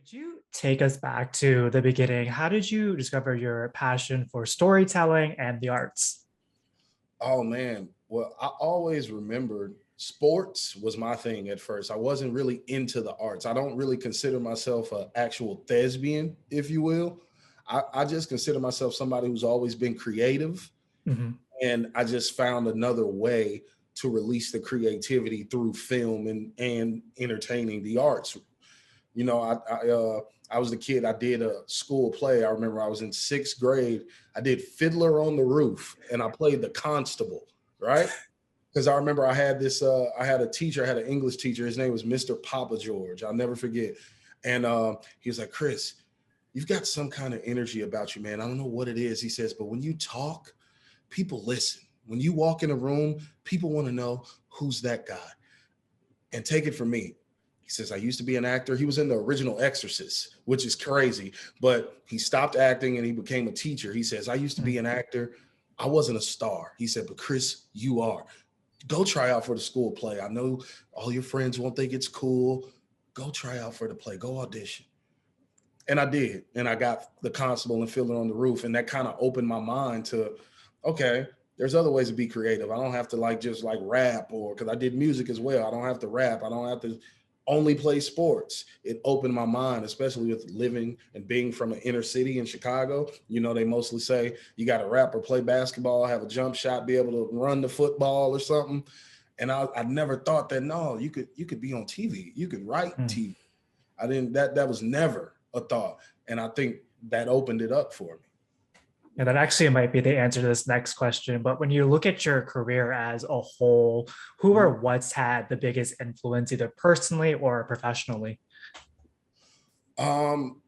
Could you take us back to the beginning? How did you discover your passion for storytelling and the arts? Oh man. Well, I always remembered sports was my thing at first. I wasn't really into the arts. I don't really consider myself an actual thespian, if you will. I just consider myself somebody who's always been creative. Mhm. And I just found another way to release the creativity through film and entertaining the arts. You know, I was the kid. I did a school play. I remember I was in sixth grade. I did Fiddler on the Roof, and I played the constable. Right? Because I remember I had this. I had a teacher. I had an English teacher. His name was Mr. Papa George. I'll never forget. And he was like, Chris, you've got some kind of energy about you, man. I don't know what it is. He says, but when you talk, people listen. When you walk in a room, people want to know who's that guy. And take it from me. He says, I used to be an actor. He was in the original Exorcist, which is crazy, but he stopped acting and he became a teacher. He says, I used to be an actor. I wasn't a star. He said, but Chris, you are. Go try out for the school play. I know all your friends won't think it's cool. Go try out for the play. Go audition. And I did. And I got the constable and Fiddler on the Roof. And that kind of opened my mind to, okay, there's other ways to be creative. I don't have to like just like rap or because I did music as well. I don't have to rap. I don't have to only play sports. It opened my mind, especially with living and being from an inner city in Chicago. You know, they mostly say you got to rap or play basketball, have a jump shot, be able to run the football or something. And I never thought that no, you could be on TV, you could write Mm. TV. I didn't that was never a thought. And I think that opened it up for me. And that actually might be the answer to this next question. But when you look at your career as a whole, who or Mhm. what's had the biggest influence, either personally or professionally? Um,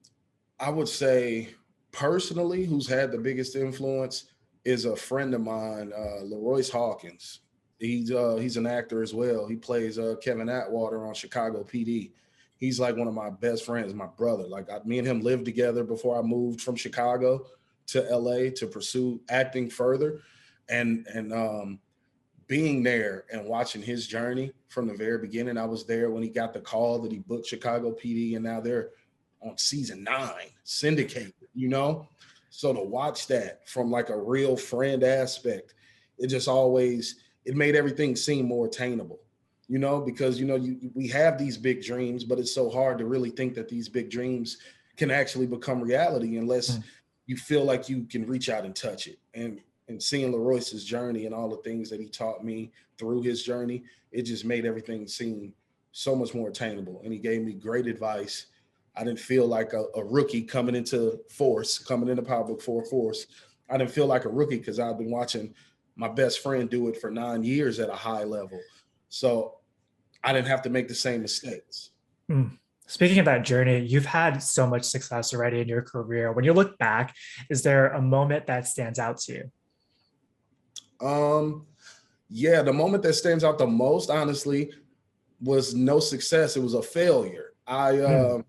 I would say personally, who's had the biggest influence is a friend of mine, Leroyce Hawkins. He's an actor as well. He plays Kevin Atwater on Chicago PD. He's like one of my best friends, my brother. Me and him lived together before I moved from Chicago to LA to pursue acting further, and being there and watching his journey from the very beginning. I was there when he got the call that he booked Chicago PD, and now they're on season 9, syndicated, you know? So to watch that from like a real friend aspect, it just always it made everything seem more attainable, you know, because we have these big dreams, but it's so hard to really think that these big dreams can actually become reality unless Mm. you feel like you can reach out and touch it. And seeing Leroyce's journey and all the things that he taught me through his journey, it just made everything seem so much more attainable. And he gave me great advice. I didn't feel like a rookie coming into Power Book 4 Force. I didn't feel like a rookie because I've been watching my best friend do it for 9 years at a high level. So I didn't have to make the same mistakes. Mm. Speaking of that journey, you've had so much success already in your career. When you look back, is there a moment that stands out to you? Um, yeah, the moment that stands out the most, honestly, was no success. It was a failure. Mm.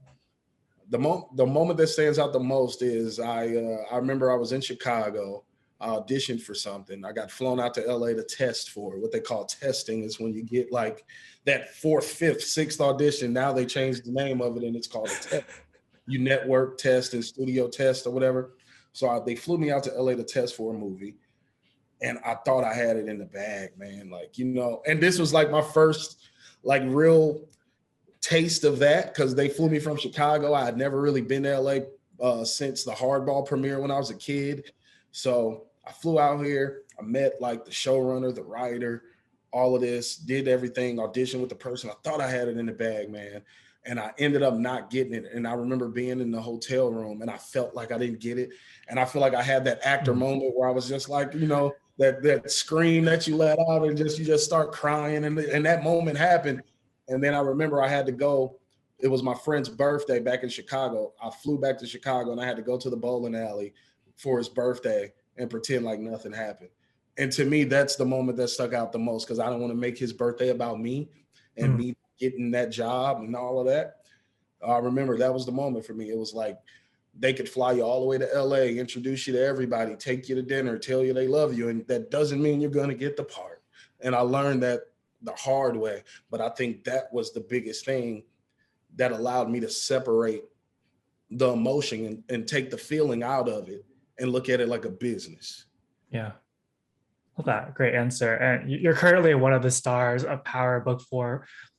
The moment that stands out the most is I remember I was in Chicago. I auditioned for something. I got flown out to LA to test for it. What they call testing is when you get like that fourth, fifth, sixth audition. Now they changed the name of it and it's called a test. You network test and studio test or whatever. So they flew me out to LA to test for a movie, and I thought I had it in the bag, man. Like, and this was like my first like real taste of that because they flew me from Chicago. I had never really been to LA since the Hardball premiere when I was a kid. So I flew out here. I met like the showrunner, the writer, all of this, did everything, auditioned with the person. I thought I had it in the bag, man. And I ended up not getting it. And I remember being in the hotel room and I felt like I didn't get it. And I feel like I had that actor Mm. moment where I was just like, that scream that you let out and you just start crying. And that moment happened. And then I remember I had to go. It was my friend's birthday back in Chicago. I flew back to Chicago and I had to go to the bowling alley for his birthday and pretend like nothing happened. And to me, that's the moment that stuck out the most because I don't want to make his birthday about me and Mm. me getting that job and all of that. I remember that was the moment for me. It was like they could fly you all the way to LA, introduce you to everybody, take you to dinner, tell you they love you. And that doesn't mean you're going to get the part. And I learned that the hard way. But I think that was the biggest thing that allowed me to separate the emotion and take the feeling out of it and look at it like a business. Yeah. Love that. Great answer. And you're currently one of the stars of Power Book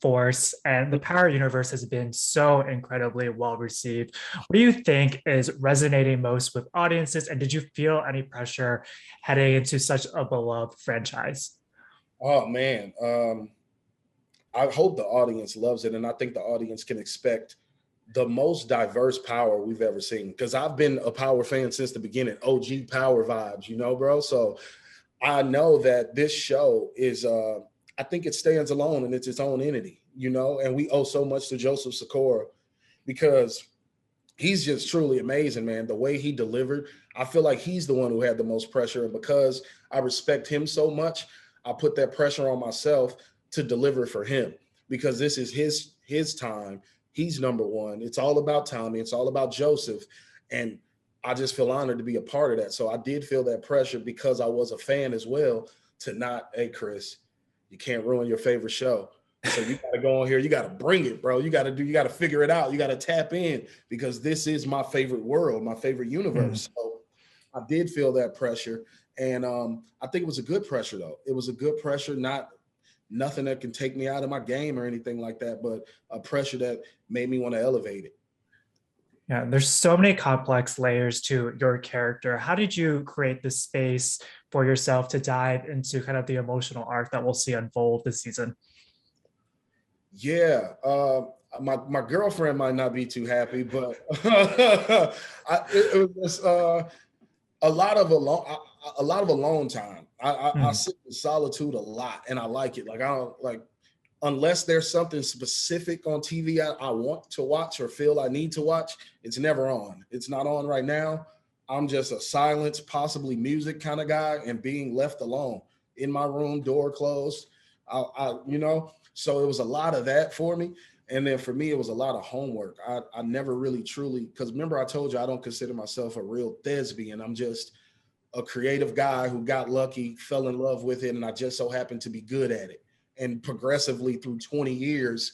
Force, and the Power universe has been so incredibly well received. What do you think is resonating most with audiences? And did you feel any pressure heading into such a beloved franchise? Oh man, I hope the audience loves it, and I think the audience can expect the most diverse Power we've ever seen. Because I've been a Power fan since the beginning, OG Power vibes, you know, bro. So I know that this show is, I think it stands alone and it's its own entity, you know, and we owe so much to Joseph Sikora because he's just truly amazing, man. The way he delivered, I feel like he's the one who had the most pressure. And because I respect him so much, I put that pressure on myself to deliver for him because this is his time. He's number one. It's all about Tommy. It's all about Joseph. And I just feel honored to be a part of that. So I did feel that pressure because I was a fan as well to not, hey, Kris, you can't ruin your favorite show. So you got to go on here. You got to bring it, bro. You got to figure it out. You got to tap in because this is my favorite world, my favorite Mm. universe. So I did feel that pressure. And I think it was a good pressure, though. It was a good pressure, not nothing that can take me out of my game or anything like that, but a pressure that made me want to elevate it. Yeah, there's so many complex layers to your character. How did you create the space for yourself to dive into kind of the emotional arc that we'll see unfold this season? Yeah, my girlfriend might not be too happy, but it was just, a lot of alone time. I Mm. sit in solitude a lot, and I like it. Like I don't like unless there's something specific on TV I want to watch or feel I need to watch. It's never on. It's not on right now. I'm just a silence, possibly music kind of guy, and being left alone in my room, door closed. You know, so it was a lot of that for me. And then for me, it was a lot of homework. I never really truly, because remember I told you I don't consider myself a real thespian. I'm just a creative guy who got lucky, fell in love with it, and I just so happened to be good at it. And progressively through 20 years,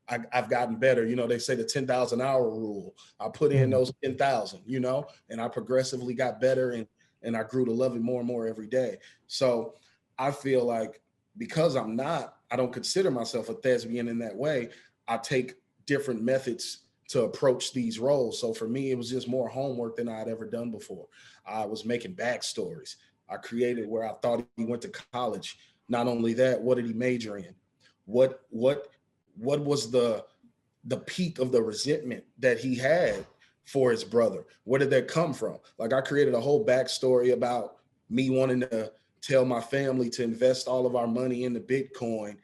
I've gotten better. You know, they say the 10,000 hour rule. I put in Mm. those 10,000, you know, and I progressively got better and I grew to love it more and more every day. So I feel like because I don't consider myself a thespian in that way, I take different methods to approach these roles. So for me, it was just more homework than I had ever done before. I was making backstories. I created where I thought he went to college. Not only that, what did he major in? What what what was the peak of the resentment that he had for his brother? Where did that come from? Like I created a whole backstory about me wanting to tell my family to invest all of our money into Bitcoin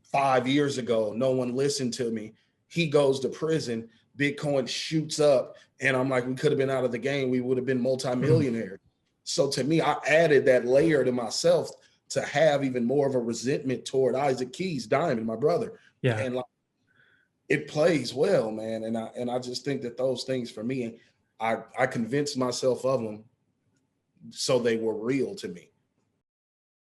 5 years ago. No one listened to me. He goes to prison. Bitcoin shoots up. And I'm like, we could have been out of the game. We would have been Mm. multimillionaires. So to me, I added that layer to myself to have even more of a resentment toward Isaac Keys, Diamond, my brother. Yeah. And like, it plays well, man. And I just think that those things for me, I convinced myself of them so they were real to me.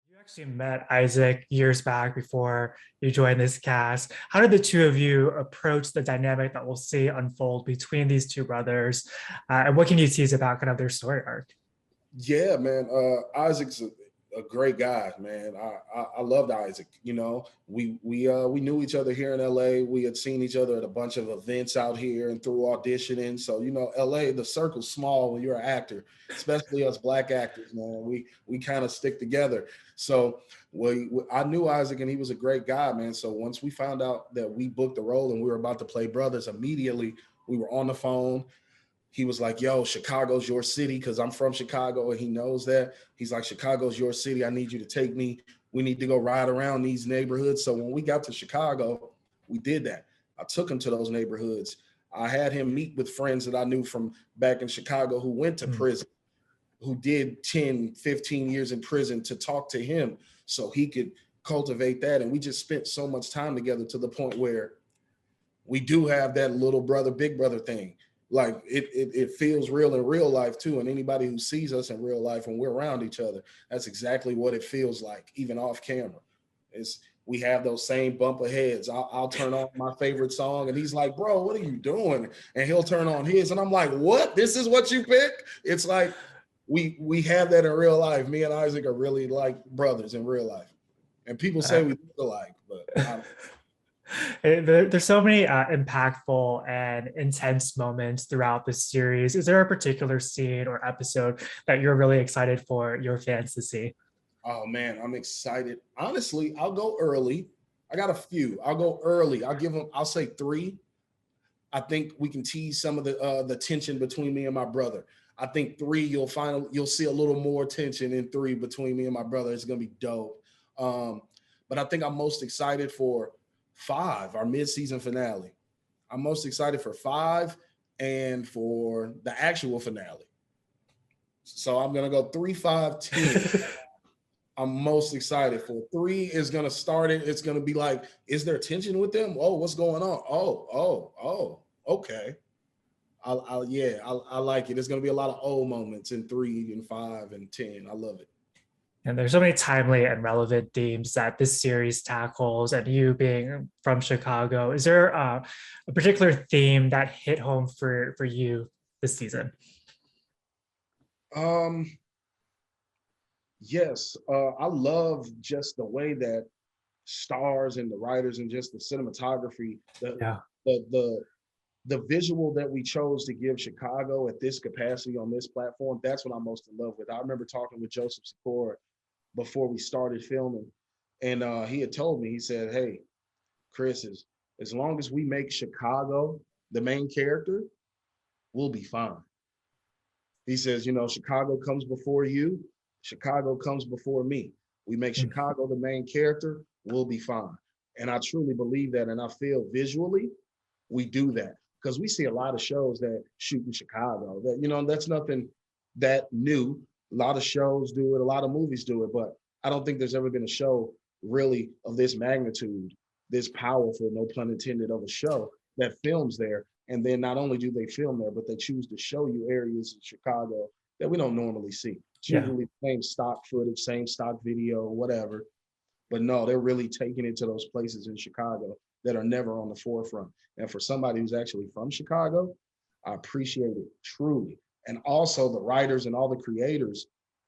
You actually met Isaac years back before you joined this cast. How did the two of you approach the dynamic that we'll see unfold between these two brothers? And what can you tease about kind of their story arc? Yeah, man. Isaac's a great guy, man. I loved Isaac. You know, we knew each other here in LA. We had seen each other at a bunch of events out here and through auditioning. So you know, LA, the circle's small when you're an actor, especially us black actors, man. We kind of stick together. So I knew Isaac and he was a great guy, man. So once we found out that we booked the role and we were about to play brothers, immediately we were on the phone. He was like, yo, Chicago's your city because I'm from Chicago and he knows that. He's like, Chicago's your city. I need you to take me. We need to go ride around these neighborhoods. So when we got to Chicago, we did that. I took him to those neighborhoods. I had him meet with friends that I knew from back in Chicago who went to Mm. prison, who did 10, 15 years in prison to talk to him so he could cultivate that. And we just spent so much time together to the point where we do have that little brother, big brother thing. Like it feels real in real life too. And anybody who sees us in real life when we're around each other, that's exactly what it feels like, even off camera. It's we have those same bump of heads. I'll turn on my favorite song and he's like, bro, what are you doing? And he'll turn on his and I'm like, what? This is what you pick? It's like we have that in real life. Me and Isaac are really like brothers in real life. And people say we look alike, but I don't. There's so many impactful and intense moments throughout the series. Is there a particular scene or episode that you're really excited for your fans to see? Oh man, I'm excited. Honestly, I'll go early. I got a few. I'll go early. I'll say 3. I think we can tease some of the tension between me and my brother. I think 3, you'll see a little more tension in 3 between me and my brother. It's gonna be dope. But I think I'm most excited for 5, our mid-season finale. I'm most excited for 5 and for the actual finale. So I'm gonna go 3, 5, 10. I'm most excited for. 3 is gonna start it. It's gonna be like, is there tension with them? Oh, what's going on? Oh, okay. I like it. There's gonna be a lot of moments in 3 and 5 and 10. I love it. And there's so many timely and relevant themes that this series tackles. And you being from Chicago, is there a particular theme that hit home for you this season? Um, yes, I love just the way that stars and the writers and just the cinematography, Yeah. the the visual that we chose to give Chicago at this capacity on this platform, that's what I'm most in love with. I remember talking with Joseph Sikora before we started filming, and he had told me, he said, hey, Kris, as long as we make Chicago the main character, we'll be fine. He says, Chicago comes before you, Chicago comes before me. We make Chicago the main character, we'll be fine. And I truly believe that, and I feel visually we do that because we see a lot of shows that shoot in Chicago. That's nothing that new. A lot of shows do it, a lot of movies do it, but I don't think there's ever been a show really of this magnitude, this powerful, no pun intended, of a show that films there. And then not only do they film there, but they choose to show you areas in Chicago that we don't normally see. It's Yeah. usually the same stock footage, same stock video, whatever. But no, they're really taking it to those places in Chicago that are never on the forefront. And for somebody who's actually from Chicago, I appreciate it truly. And also the writers and all the creators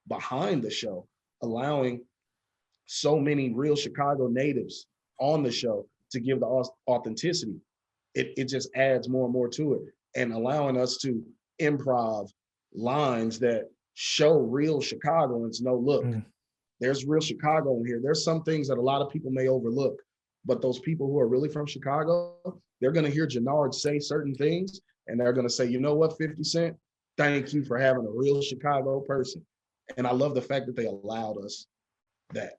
behind the show, allowing so many real Chicago natives on the show to give the authenticity. It just adds more and more to it, and allowing us to improv lines that show real Chicagoans know, look, there's real Chicago in here. There's some things that a lot of people may overlook, but those people who are really from Chicago, they're going to hear Jannard say certain things, and they're going to say, you know what, 50 Cent, thank you for having a real Chicago person. And I love the fact that they allowed us that.